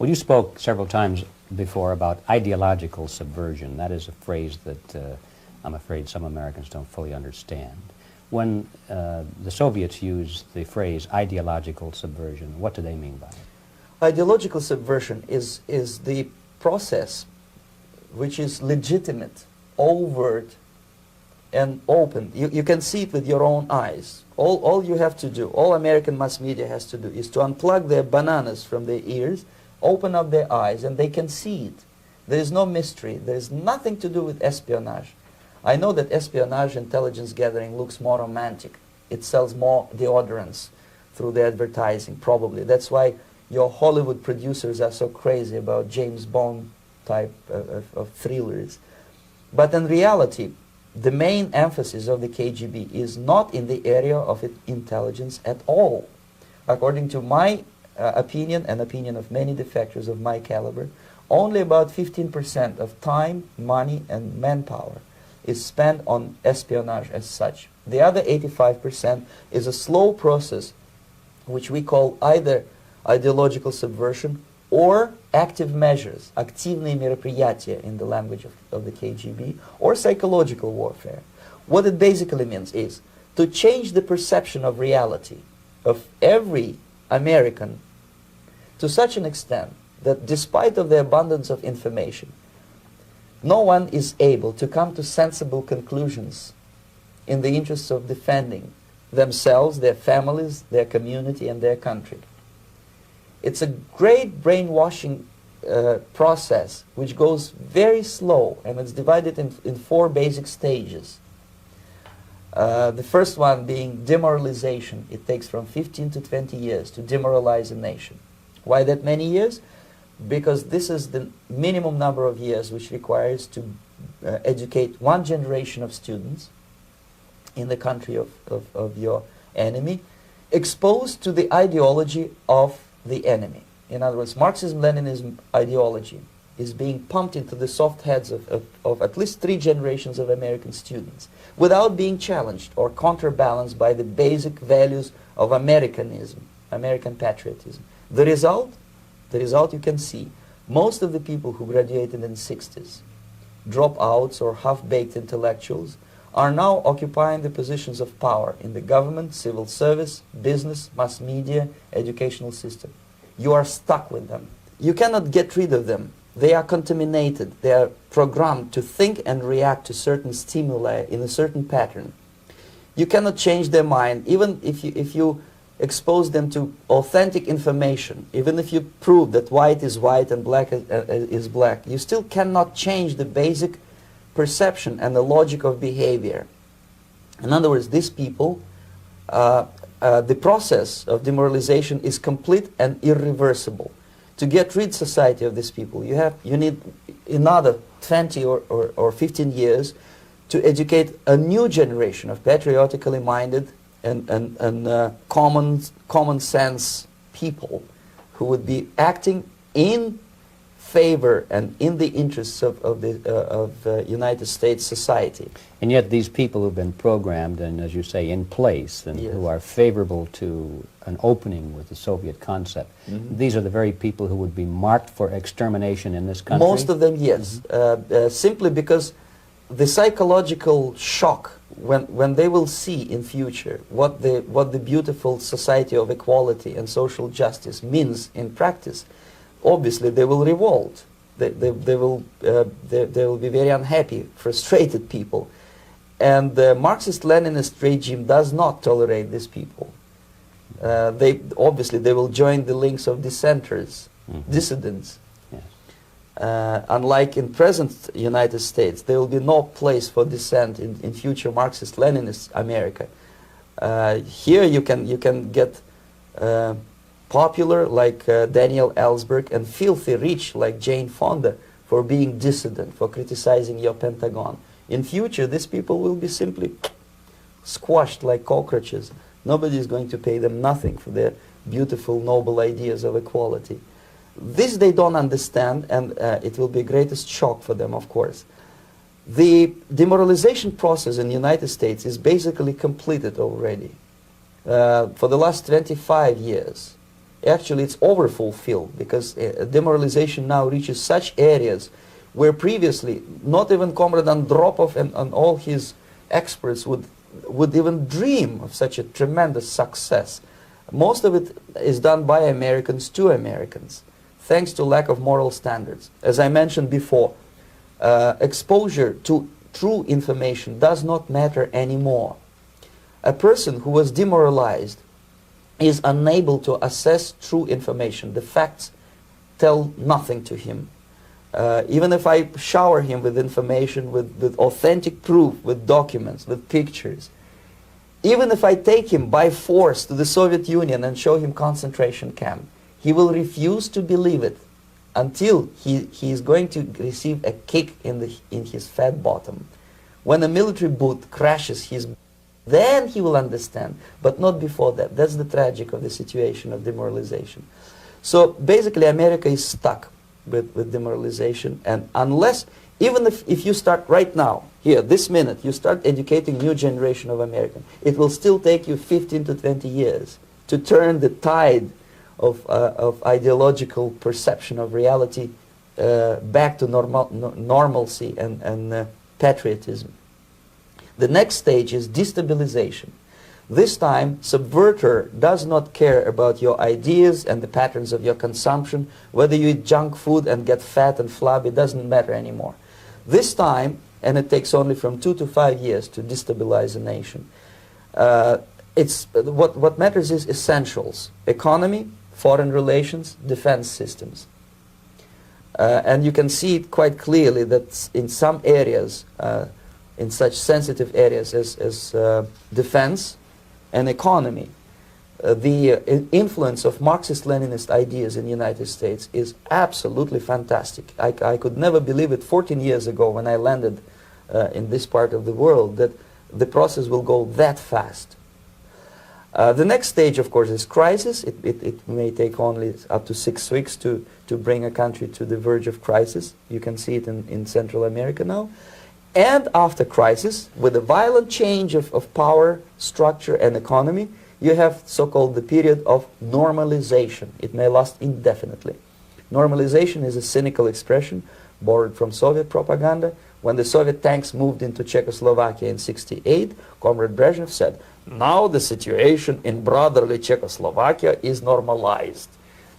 Well, you spoke several times before about ideological subversion. That is a phrase that I'm afraid some Americans don't fully understand. When the Soviets used the phrase ideological subversion, what do they mean by it? Ideological subversion is the process which is legitimate, overt, and open. You can see it with your own eyes. All you have to do, all American mass media has to do, is to unplug their bananas from their ears, open up their eyes, and they can see it. There is no mystery. There is nothing to do with espionage. I know that espionage intelligence gathering looks more romantic. It sells more deodorants through the advertising, probably. That's why your Hollywood producers are so crazy about James Bond type of thrillers. But in reality, the main emphasis of the KGB is not in the area of intelligence at all. According to my opinion and opinion of many defectors of my caliber, only about 15% of time, money, and manpower is spent on espionage as such. The other 85% is a slow process which we call either ideological subversion or active measures, активные мероприятия in the language of the KGB, or psychological warfare. What it basically means is to change the perception of reality of every American to such an extent that despite of the abundance of information, no one is able to come to sensible conclusions in the interests of defending themselves, their families, their community, and their country. It's a great brainwashing process which goes very slow, and it's divided in 4 basic stages. The first one being demoralization. It takes from 15 to 20 years to demoralize a nation. Why that many years? Because this is the minimum number of years which requires to educate one generation of students in the country of your enemy, exposed to the ideology of the enemy. In other words, Marxism-Leninism ideology is being pumped into the soft heads of at least 3 generations of American students without being challenged or counterbalanced by the basic values of Americanism, American patriotism. The result you can see. Most of the people who graduated in the 60s, dropouts or half-baked intellectuals, are now occupying the positions of power in the government, civil service, business, mass media, educational system. You are stuck with them. You cannot get rid of them. They are contaminated. They are programmed to think and react to certain stimuli in a certain pattern. You cannot change their mind, even if you expose them to authentic information, even if you prove that white is white and black is black, you still cannot change the basic perception and the logic of behavior. In other words, these people, the process of demoralization is complete and irreversible. To get rid society of these people, you need another 20 or 15 years to educate a new generation of patriotically minded and common sense people who would be acting in favor and in the interests of United States society. And yet these people who've been programmed and, as you say, in place and Yes. who are favorable to an opening with the Soviet concept, these are the very people who would be marked for extermination in this country? Most of them, yes. Simply because the psychological shock when they will see in future what the beautiful society of equality and social justice means in practice, obviously they will revolt. They will be very unhappy, frustrated people. And the Marxist-Leninist regime does not tolerate these people. Obviously they will join the links of dissenters, dissidents. Unlike in present United States, there will be no place for dissent in future Marxist-Leninist America. Here you can get popular like Daniel Ellsberg and filthy rich like Jane Fonda for being dissident, for criticizing your Pentagon. In future, these people will be simply squashed like cockroaches. Nobody is going to pay them nothing for their beautiful, noble ideas of equality. This they don't understand, and it will be greatest shock for them, of course. The demoralization process in the United States is basically completed already. For the last 25 years, actually it's overfulfilled, because demoralization now reaches such areas where previously not even Comrade Andropov and all his experts would even dream of such a tremendous success. Most of it is done by Americans to Americans, thanks to lack of moral standards. As I mentioned before, exposure to true information does not matter anymore. A person who was demoralized is unable to assess true information. The facts tell nothing to him. Even if I shower him with information, with authentic proof, with documents, with pictures, even if I take him by force to the Soviet Union and show him concentration camp, he will refuse to believe it until he is going to receive a kick in his fat bottom. When a military boot crashes his, then he will understand, but not before that. That's the tragic of the situation of demoralization. So basically America is stuck with demoralization, and unless, even if you start right now, here, this minute, you start educating new generation of Americans, it will still take you 15 to 20 years to turn the tide of ideological perception of reality back to normalcy and patriotism. The next stage is destabilization. This time, subverter does not care about your ideas and the patterns of your consumption. Whether you eat junk food and get fat and flabby, it doesn't matter anymore. This time, and it takes only from 2 to 5 years to destabilize a nation, what matters is essentials: economy, foreign relations, defense systems. And you can see it quite clearly that in some areas, in such sensitive areas as defense and economy, the influence of Marxist-Leninist ideas in the United States is absolutely fantastic. I could never believe it 14 years ago when I landed in this part of the world, that the process will go that fast. The next stage, of course, is crisis. It may take only up to 6 weeks to bring a country to the verge of crisis. You can see it in Central America now. And after crisis, with a violent change of power, structure, and economy, you have so-called the period of normalization. It may last indefinitely. Normalization is a cynical expression borrowed from Soviet propaganda. When the Soviet tanks moved into Czechoslovakia in '68, Comrade Brezhnev said, "Now the situation in brotherly Czechoslovakia is normalized."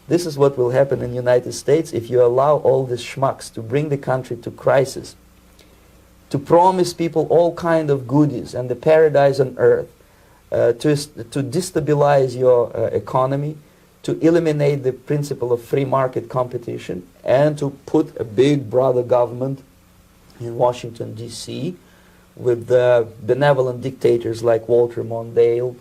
This is what will happen in the United States if you allow all these schmucks to bring the country to crisis, to promise people all kind of goodies and the paradise on earth, to destabilize your economy, to eliminate the principle of free market competition, and to put a big brother government in Washington, D.C., with benevolent dictators like Walter Mondale,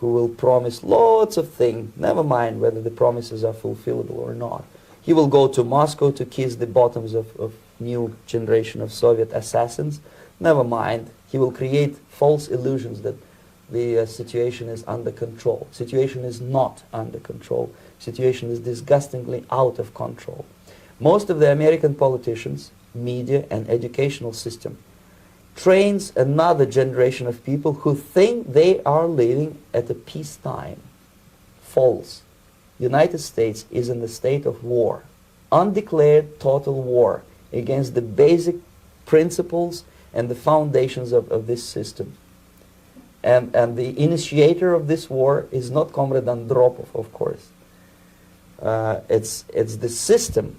who will promise lots of things, never mind whether the promises are fulfillable or not. He will go to Moscow to kiss the bottoms of new generation of Soviet assassins, never mind. He will create false illusions that the situation is under control. Situation is not under control. Situation is disgustingly out of control. Most of the American politicians, media, and educational system trains another generation of people who think they are living at a peacetime. False. The United States is in the state of war, undeclared total war against the basic principles and the foundations of this system. And the initiator of this war is not Comrade Andropov, of course. It's the system.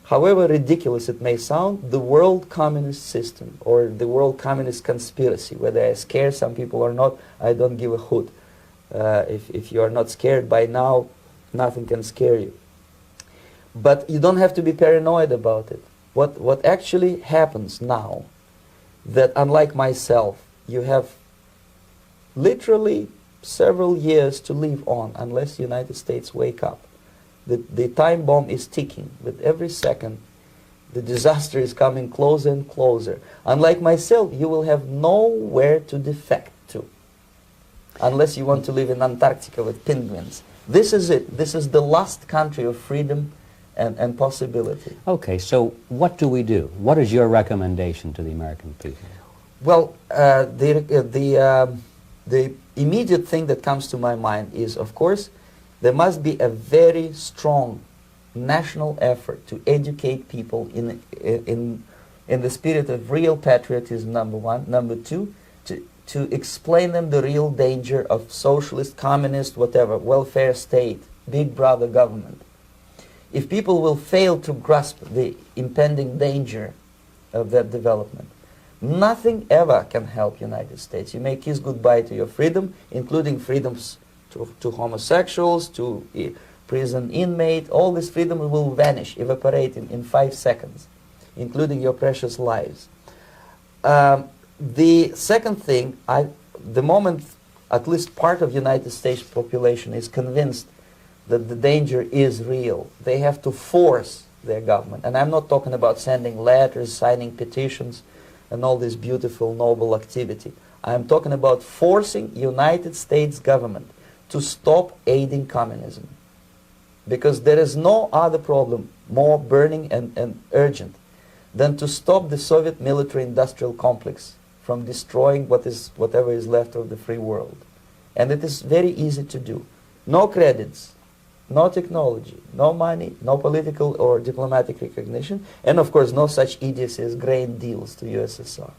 However ridiculous it may sound, the world communist system or the world communist conspiracy, whether I scare some people or not, I don't give a hoot. If you are not scared by now, nothing can scare you. But you don't have to be paranoid about it. What actually happens now, that unlike myself, you have literally several years to live on unless the United States wake up. The time bomb is ticking. With every second, the disaster is coming closer and closer. Unlike myself, you will have nowhere to defect to, unless you want to live in Antarctica with penguins. This is it. This is the last country of freedom and possibility. Okay, so what do we do? What is your recommendation to the American people? Well, the immediate thing that comes to my mind is, of course, There must be a very strong national effort to educate people in the spirit of real patriotism, number one. Number two, to explain them the real danger of socialist, communist, whatever, welfare state, big brother government. If people will fail to grasp the impending danger of that development, nothing ever can help United States. You may kiss goodbye to your freedom, including freedoms to homosexuals, to prison inmate. All this freedom will vanish, evaporate in 5 seconds, including your precious lives. The second thing, the moment at least part of United States population is convinced that the danger is real, they have to force their government. And I'm not talking about sending letters, signing petitions, and all this beautiful, noble activity. I'm talking about forcing United States government to stop aiding communism. Because there is no other problem more burning and urgent than to stop the Soviet military-industrial complex from destroying whatever is left of the free world. And it is very easy to do. No credits, no technology, no money, no political or diplomatic recognition, and of course no such idiocy as grain deals to USSR.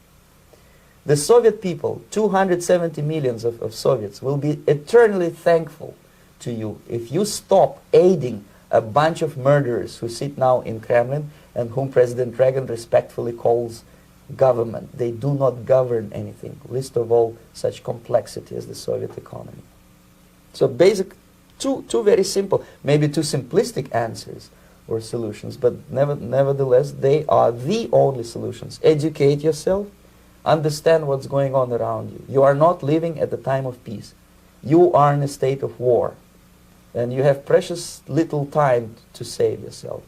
The Soviet people, 270 millions of Soviets, will be eternally thankful to you if you stop aiding a bunch of murderers who sit now in Kremlin and whom President Reagan respectfully calls government. They do not govern anything, least of all such complexity as the Soviet economy. So basic, two very simple, maybe too simplistic answers or solutions, but nevertheless they are the only solutions. Educate yourself, understand what's going on around you. You are not living at the time of peace. You are in a state of war, and you have precious little time to save yourself.